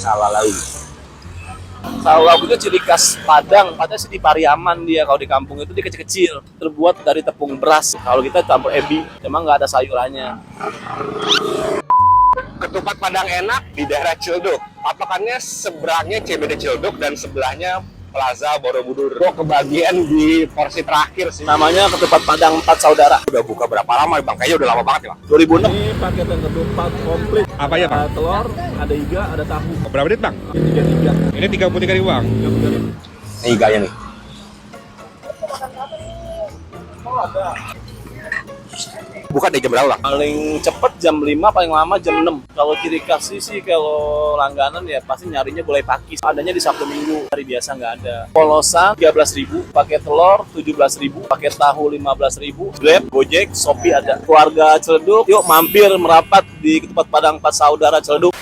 Salalau. Salalau itu ciri khas Padang, padahal sih di Pariaman dia. Kalau di kampung itu dia kecil-kecil, terbuat dari tepung beras. Kalau kita campur ebi, emang nggak ada sayurannya. Ketupat Padang enak di daerah Ciledug. Patokannya seberangnya CBD Ciledug dan sebelahnya Plaza Borobudur. Gue kebagian di porsi terakhir sih. Namanya ketupat Padang 4 Saudara. Udah buka berapa lama Bang? Kayaknya udah lama banget ya Bang. 2006. Ini paket yang ketupat komplit. Apa ya Bang? Ada telur, ada iga, ada tahu. Berapa menit Bang? 33. Ini 33.000 Bang. 33. Ini iganya nih. Buka dari jam berapa Bang? Paling cepet jam 5, paling lama jam 6. Kalau ciri khas sih kalau langganan ya pasti nyarinya mulai pagi. Adanya di Sabtu Minggu, hari biasa nggak ada. Polosan 13.000, pakai telur 17.000, pakai tahu 15.000, Grab, Gojek, Shopee ada. Keluarga Ciledug, yuk mampir merapat di Ketupat Padang 4 Saudara Ciledug.